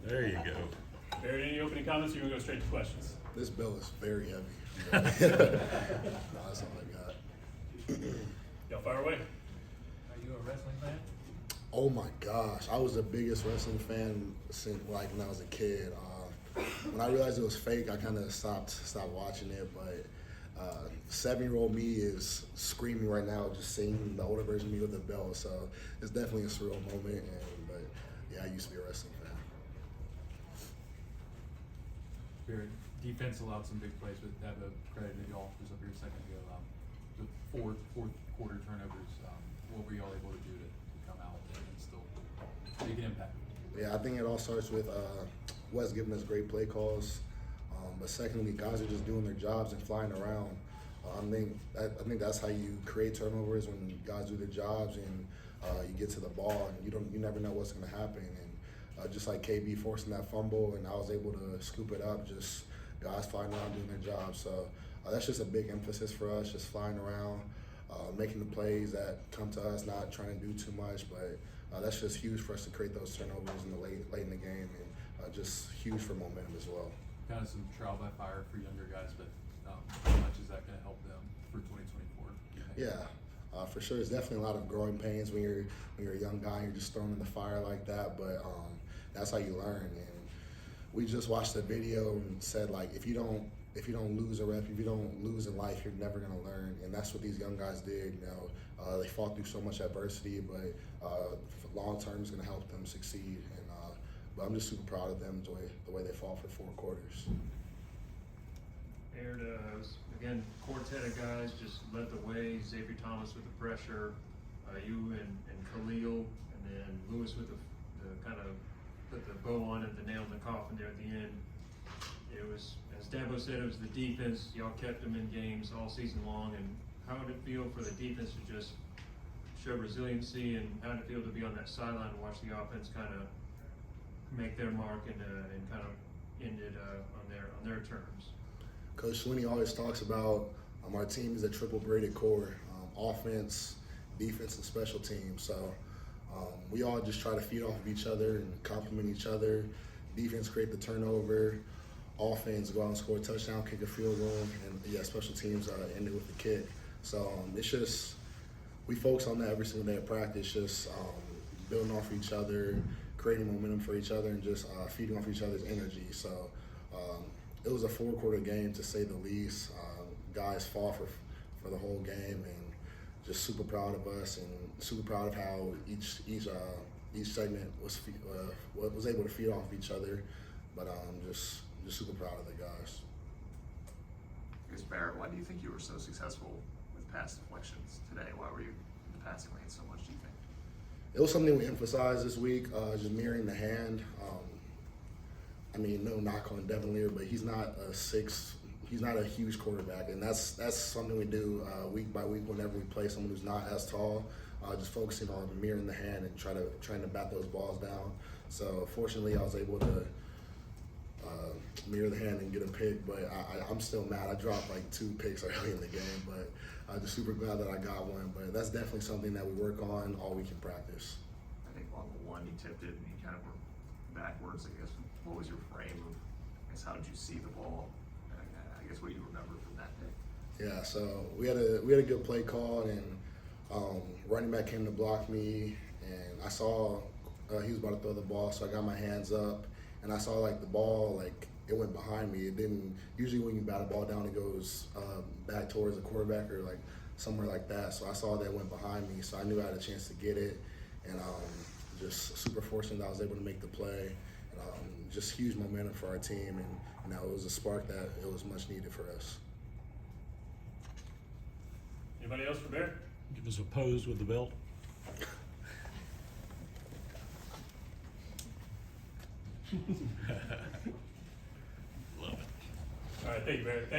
There you go. Barrett, any opening comments, or you want to go straight to questions? This bell is very heavy. No, that's all I got. Y'all fire away. Are you a wrestling fan? Oh my gosh, I was the biggest wrestling fan since like when I was a kid. When I realized it was fake, I kind of stopped watching it. But 7-year-old me is screaming right now, just seeing the older version of me with the belt. So it's definitely a surreal moment. But yeah, I used to be a wrestling fan. Barrett, defense allowed some big plays, but have a credit to y'all was up here a second ago. The fourth quarter turnovers. What were y'all able to do to come out and still make an impact? Yeah, I think it all starts with Wes giving us great play calls. But secondly, guys are just doing their jobs and flying around. I think that's how you create turnovers, when guys do their jobs and you get to the ball and you never know what's going to happen. And just like KB forcing that fumble, and I was able to scoop it up, just guys flying around doing their job. So that's just a big emphasis for us, just flying around, making the plays that come to us, not trying to do too much. But that's just huge for us to create those turnovers in the late in the game, and just huge for momentum as well. Kind of some trial by fire for younger guys, but how much is that going to help them for 2024? Yeah, for sure. It's definitely a lot of growing pains when you're a young guy and you're just thrown in the fire like that. But that's how you learn. And we just watched the video and said, like, if you don't lose a rep, if you don't lose in life, you're never gonna learn. And that's what these young guys did. You know, they fought through so much adversity, but long term is gonna help them succeed. And but I'm just super proud of them, the way they fought for 4 quarters. Barrett, again, quartet of guys just led the way. Xavier Thomas with the pressure, you and Khalil, and then Lewis with the kind of put the bow on it, the nail in the coffin there at the end. It was, as Dabo said, it was the defense. Y'all kept them in games all season long. And how did it feel for the defense to just show resiliency, and how did it feel to be on that sideline and watch the offense kind of make their mark and kind of end it on their terms? Coach Sweeney always talks about our team is a triple braided core: offense, defense, and special teams. So we all just try to feed off of each other and complement each other. Defense create the turnover, offense go out and score a touchdown, kick a field goal, and yeah, special teams end it with the kick. So it's just, we focus on that every single day of practice, just building off each other, creating momentum for each other, and just feeding off each other's energy. So it was a 4-quarter game, to say the least. Guys fought for the whole game, and just super proud of us, and super proud of how each segment was able to feed off of each other. But just super proud of the guys. I guess, Barrett, why do you think you were so successful with pass deflections today? Why were you in the passing lane so much, do you think? It was something we emphasized this week, just mirroring the hand. I mean, no knock on Devin Lear, but he's not a huge quarterback, and that's something we do week by week whenever we play someone who's not as tall. Just focusing on mirroring the hand and trying to bat those balls down. So fortunately, I was able to mirror the hand and get a pick, but I'm still mad. I dropped like 2 picks early in the game, but I'm just super glad that I got one. But that's definitely something that we work on all week in practice. I think on the one, you tipped it and you kind of were backwards, I guess. What was your frame of, I guess, how did you see the ball? I guess what you remember from that day. Yeah, so we had a good play call, and running back came to block me, and I saw he was about to throw the ball, so I got my hands up, and I saw like the ball, like it went behind me. It didn't. Usually when you bat a ball down, it goes back towards the quarterback or like somewhere like that. So I saw that it went behind me, so I knew I had a chance to get it, and just super fortunate that I was able to make the play. And, just huge momentum for our team, and it was a spark that it was much needed for us. Anybody else for Barrett? Give us a pose with the belt. Love it. All right, thank you, Barrett. Thank you.